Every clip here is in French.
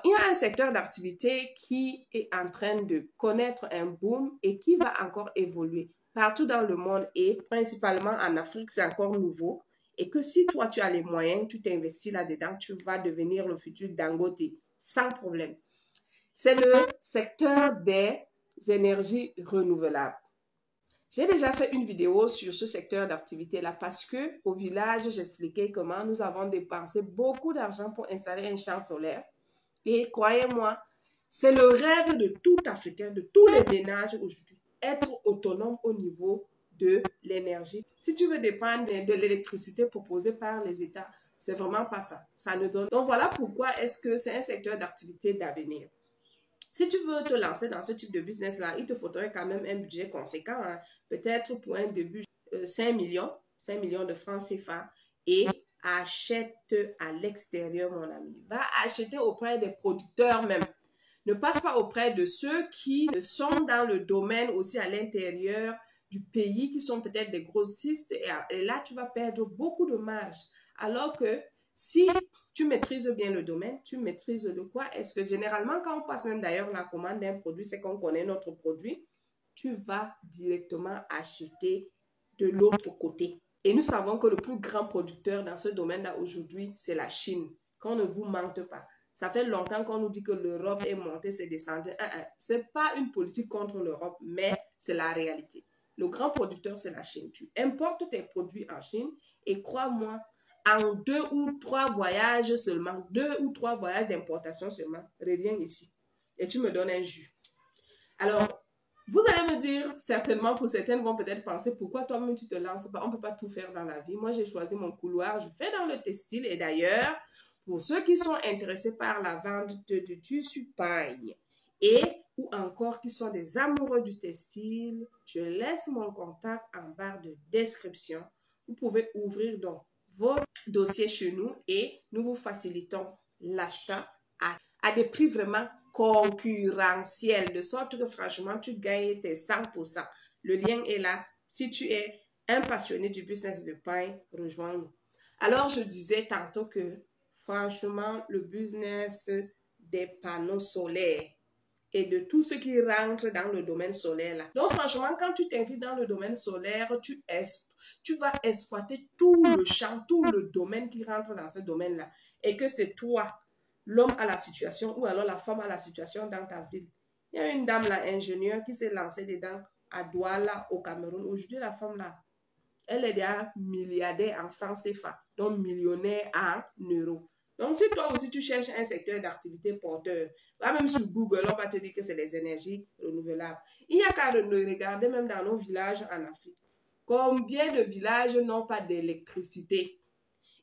Il y a un secteur d'activité qui est en train de connaître un boom et qui va encore évoluer partout dans le monde et principalement en Afrique, c'est encore nouveau. Et que si toi, tu as les moyens, tu t'investis là-dedans, tu vas devenir le futur Dangote sans problème. C'est le secteur des énergies renouvelables. J'ai déjà fait une vidéo sur ce secteur d'activité-là parce que au village, j'expliquais comment nous avons dépensé beaucoup d'argent pour installer un champ solaire. Et croyez-moi, c'est le rêve de tout Africain, de tous les ménages aujourd'hui, être autonome au niveau de l'énergie. Si tu veux dépendre de l'électricité proposée par les États, c'est vraiment pas ça. Ça ne donne. Donc voilà pourquoi est-ce que c'est un secteur d'activité d'avenir. Si tu veux te lancer dans ce type de business-là, il te faudrait quand même un budget conséquent. Hein. Peut-être pour un début, 5 millions de francs CFA et achète à l'extérieur, mon ami. Va acheter auprès des producteurs même. Ne passe pas auprès de ceux qui sont dans le domaine aussi à l'intérieur du pays, qui sont peut-être des grossistes. Et là, tu vas perdre beaucoup de marge. Alors que si tu maîtrises bien le domaine, tu maîtrises de quoi? Est-ce que généralement, quand on passe même d'ailleurs la commande d'un produit, c'est qu'on connaît notre produit, tu vas directement acheter de l'autre côté. Et nous savons que le plus grand producteur dans ce domaine-là aujourd'hui, c'est la Chine. Qu'on ne vous mente pas. Ça fait longtemps qu'on nous dit que l'Europe est montée, c'est descendu. Ce n'est pas une politique contre l'Europe, mais c'est la réalité. Le grand producteur, c'est la Chine. Tu importes tes produits en Chine et crois-moi, en 2 ou 3 voyages seulement, 2 ou 3 voyages d'importation seulement, reviens ici et tu me donnes un jus. Alors, vous allez me dire, certainement, pour certaines vont peut-être penser, pourquoi toi-même tu te lances pas? On ne peut pas tout faire dans la vie. Moi, j'ai choisi mon couloir, je fais dans le textile. Et d'ailleurs, pour ceux qui sont intéressés par la vente de tissus paille et ou encore qui sont des amoureux du textile, je laisse mon contact en barre de description. Vous pouvez ouvrir donc vos dossiers chez nous et nous vous facilitons l'achat à des prix vraiment concurrentiels, de sorte que franchement, tu gagnes tes 100%. Le lien est là. Si tu es un passionné du business de paille, rejoins-nous. Alors, je disais tantôt que franchement, le business des panneaux solaires et de tout ce qui rentre dans le domaine solaire là. Donc franchement, quand tu t'invites dans le domaine solaire, tu vas exploiter tout le champ, tout le domaine qui rentre dans ce domaine-là. Et que c'est toi, l'homme à la situation ou alors la femme à la situation dans ta ville. Il y a une dame là, ingénieure, qui s'est lancée dedans à Douala au Cameroun. Aujourd'hui, la femme là, elle est déjà milliardaire en francs CFA, donc millionnaire en euros. Donc, si toi aussi tu cherches un secteur d'activité porteur, va même sur Google, on va te dire que c'est les énergies renouvelables. Il n'y a qu'à regarder même dans nos villages en Afrique. Combien de villages n'ont pas d'électricité?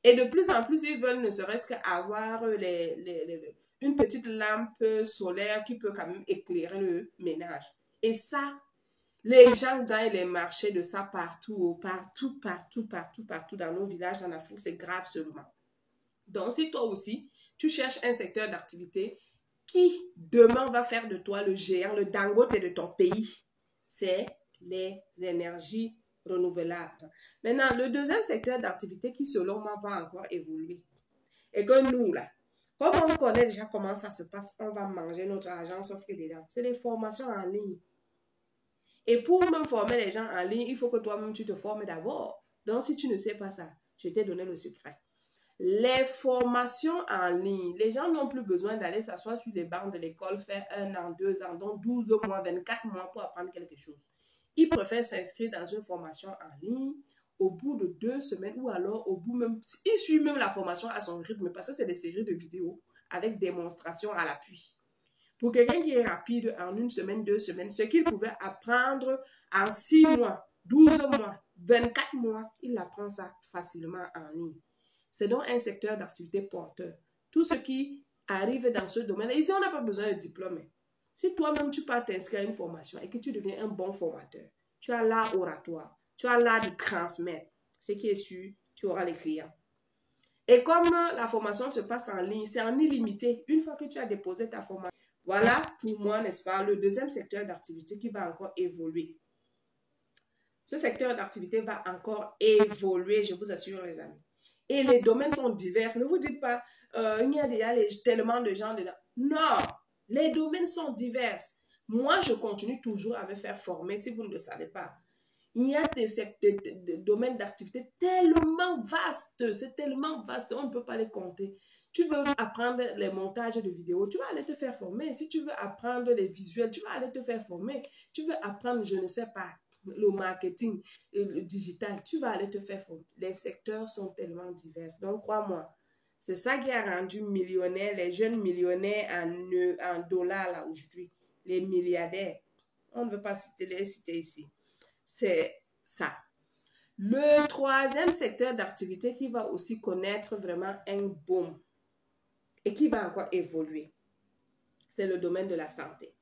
Et de plus en plus, ils veulent ne serait-ce qu'avoir une petite lampe solaire qui peut quand même éclairer le ménage. Et ça, les gens gagnent les marchés de ça partout dans nos villages en Afrique. C'est grave seulement. Donc, si toi aussi, tu cherches un secteur d'activité qui demain va faire de toi le géant, le Dangote de ton pays, c'est les énergies renouvelables. Maintenant, le deuxième secteur d'activité qui, selon moi, va encore évoluer. Et que nous, là, comme on connaît déjà comment ça se passe, on va manger notre argent, sauf que dedans, c'est les formations en ligne. Et pour même former les gens en ligne, il faut que toi-même tu te formes d'abord. Donc, si tu ne sais pas ça, je t'ai donné le secret. Les formations en ligne, les gens n'ont plus besoin d'aller s'asseoir sur les bancs de l'école, faire 1 an, 2 ans, donc 12 mois, 24 mois pour apprendre quelque chose. Ils préfèrent s'inscrire dans une formation en ligne au bout de 2 semaines ou alors au bout même, ils suivent même la formation à son rythme parce que c'est des séries de vidéos avec démonstration à l'appui. Pour quelqu'un qui est rapide en 1 semaine, 2 semaines, ce qu'il pouvait apprendre en 6 mois, 12 mois, 24 mois, il apprend ça facilement en ligne. C'est donc un secteur d'activité porteur. Tout ce qui arrive dans ce domaine, ici on n'a pas besoin de diplôme. Si toi-même tu pars t'inscrire à une formation et que tu deviens un bon formateur, tu as l'art oratoire, tu as l'art de transmettre, ce qui est sûr, tu auras les clients. Et comme la formation se passe en ligne, c'est en illimité. Une fois que tu as déposé ta formation, voilà pour moi, n'est-ce pas, le deuxième secteur d'activité qui va encore évoluer. Ce secteur d'activité va encore évoluer, je vous assure les amis. Et les domaines sont divers. Ne vous dites pas, il y a déjà tellement de gens dedans. Non, les domaines sont divers. Moi, je continue toujours à me faire former, si vous ne le savez pas. Il y a des domaines d'activité tellement vastes, c'est tellement vaste, on ne peut pas les compter. Tu veux apprendre les montages de vidéos, tu vas aller te faire former. Si tu veux apprendre les visuels, tu vas aller te faire former. Tu veux apprendre, je ne sais pas, le marketing, le digital, tu vas aller te faire former. Les secteurs sont tellement divers. Donc, crois-moi, c'est ça qui a rendu millionnaires, les jeunes millionnaires en dollars là aujourd'hui, les milliardaires. On ne veut pas les citer ici. C'est ça. Le troisième secteur d'activité qui va aussi connaître vraiment un boom et qui va encore évoluer, c'est le domaine de la santé.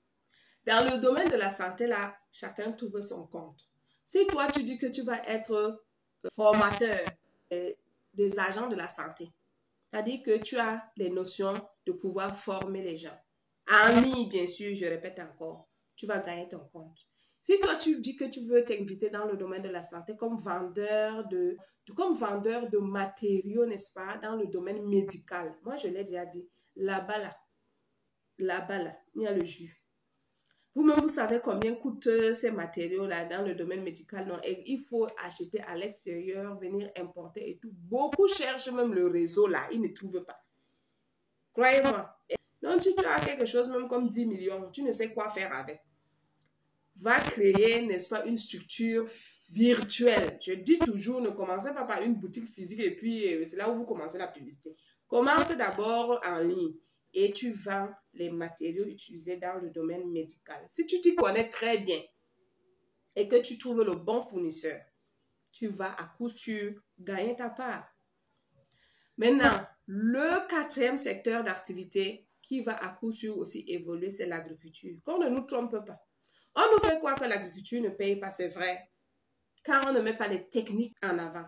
Dans le domaine de la santé, là, chacun trouve son compte. Si toi, tu dis que tu vas être formateur des agents de la santé, c'est-à-dire que tu as les notions de pouvoir former les gens. En ligne, bien sûr, je répète encore, tu vas gagner ton compte. Si toi, tu dis que tu veux t'inviter dans le domaine de la santé comme vendeur de matériaux, n'est-ce pas, dans le domaine médical, moi, je l'ai déjà dit, là-bas, il y a le jus. Vous-même, vous savez combien coûtent ces matériaux-là dans le domaine médical, non? Et il faut acheter à l'extérieur, venir importer et tout. Beaucoup cherchent même le réseau là, ils ne trouvent pas. Croyez-moi. Donc, si tu as quelque chose même comme 10 millions, tu ne sais quoi faire avec. Va créer, n'est-ce pas, une structure virtuelle. Je dis toujours, ne commencez pas par une boutique physique et puis c'est là où vous commencez la publicité. Commence d'abord en ligne et tu vends les matériaux utilisés dans le domaine médical. Si tu t'y connais très bien et que tu trouves le bon fournisseur, tu vas à coup sûr gagner ta part. Maintenant, le quatrième secteur d'activité qui va à coup sûr aussi évoluer, c'est l'agriculture. Qu'on ne nous trompe pas. On nous fait croire que l'agriculture ne paye pas, c'est vrai, car on ne met pas les techniques en avant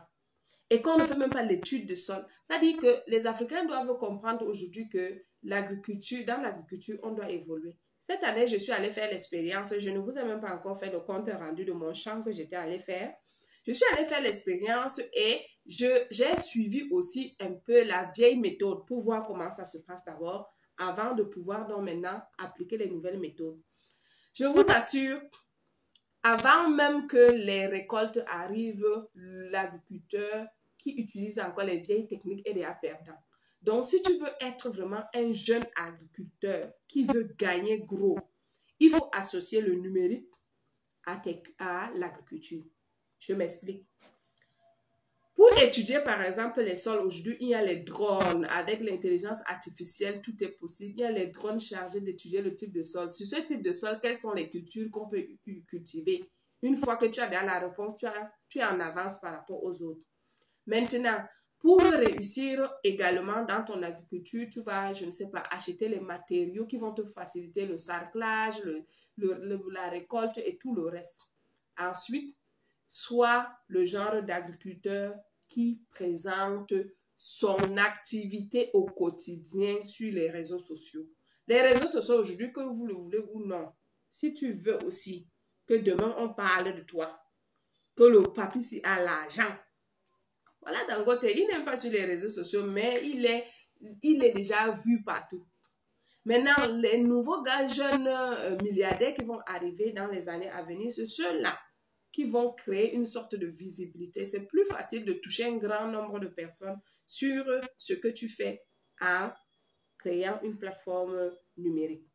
et qu'on ne fait même pas l'étude de sol. C'est-à-dire que les Africains doivent comprendre aujourd'hui que dans l'agriculture, on doit évoluer. Cette année, je suis allée faire l'expérience. Je ne vous ai même pas encore fait le compte rendu de mon champ que j'étais allée faire. Je suis allée faire l'expérience et j'ai suivi aussi un peu la vieille méthode pour voir comment ça se passe d'abord avant de pouvoir donc maintenant appliquer les nouvelles méthodes. Je vous assure, avant même que les récoltes arrivent, l'agriculteur qui utilise encore les vieilles techniques est déjà perdant. Donc, si tu veux être vraiment un jeune agriculteur qui veut gagner gros, il faut associer le numérique à l'agriculture. Je m'explique. Pour étudier, par exemple, les sols, aujourd'hui, il y a les drones. Avec l'intelligence artificielle, tout est possible. Il y a les drones chargés d'étudier le type de sol. Sur ce type de sol, quelles sont les cultures qu'on peut cultiver? Une fois que tu as la réponse, tu es en avance par rapport aux autres. Maintenant, pour réussir également dans ton agriculture, tu vas, je ne sais pas, acheter les matériaux qui vont te faciliter le sarclage, la récolte et tout le reste. Ensuite, sois le genre d'agriculteur qui présente son activité au quotidien sur les réseaux sociaux. Les réseaux sociaux aujourd'hui, que vous le voulez ou non, si tu veux aussi que demain on parle de toi, que le papy a l'argent. Voilà, Dangote, il n'est pas sur les réseaux sociaux, mais il est déjà vu partout. Maintenant, les nouveaux gars jeunes milliardaires qui vont arriver dans les années à venir, c'est ceux-là qui vont créer une sorte de visibilité. C'est plus facile de toucher un grand nombre de personnes sur ce que tu fais en créant une plateforme numérique.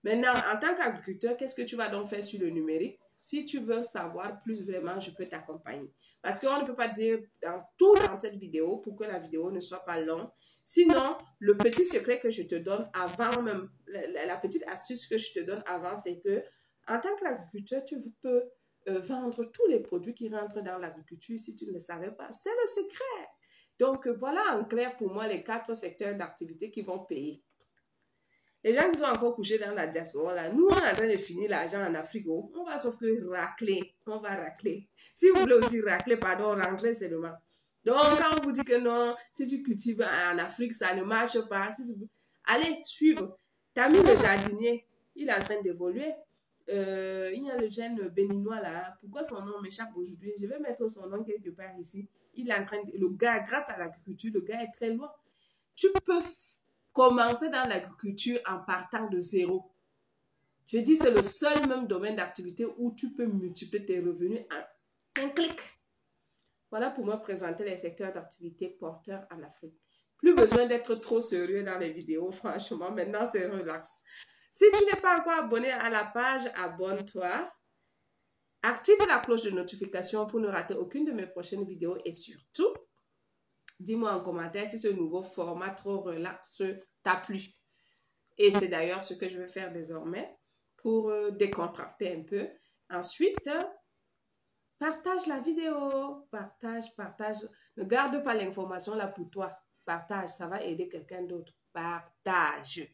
Maintenant, en tant qu'agriculteur, qu'est-ce que tu vas donc faire sur le numérique? Si tu veux savoir plus vraiment, je peux t'accompagner. Parce qu'on ne peut pas dire tout dans cette vidéo pour que la vidéo ne soit pas longue. Sinon, le petit secret que je te donne avant même, la petite astuce que je te donne avant, c'est que en tant qu'agriculteur, tu peux vendre tous les produits qui rentrent dans l'agriculture si tu ne le savais pas. C'est le secret. Donc, voilà en clair pour moi les 4 secteurs d'activité qui vont payer. Les gens qui sont encore couchés dans la diaspora, là, nous, on est en train de finir l'argent en Afrique. On va sauf que racler. On va racler. Si vous voulez aussi racler, pardon, rentrez seulement. Donc, quand on vous dit que non, si tu cultives en Afrique, ça ne marche pas. Allez, suivre. T'as mis le jardinier. Il est en train d'évoluer. Il y a le jeune béninois là. Pourquoi son nom m'échappe aujourd'hui? Je vais mettre son nom quelque part ici. Il est en train de... Le gars, grâce à l'agriculture, le gars est très loin. Tu peux commencer dans l'agriculture en partant de zéro. Je dis, c'est le seul même domaine d'activité où tu peux multiplier tes revenus en un clic. Voilà pour me présenter les secteurs d'activité porteurs en Afrique. Plus besoin d'être trop sérieux dans les vidéos, franchement. Maintenant, c'est relax. Si tu n'es pas encore abonné à la page, abonne-toi. Active la cloche de notification pour ne rater aucune de mes prochaines vidéos. Et surtout, dis-moi en commentaire si ce nouveau format trop relax t'a plu. Et c'est d'ailleurs ce que je vais faire désormais pour décontracter un peu. Ensuite, partage la vidéo. Partage. Ne garde pas l'information là pour toi. Partage, ça va aider quelqu'un d'autre. Partage.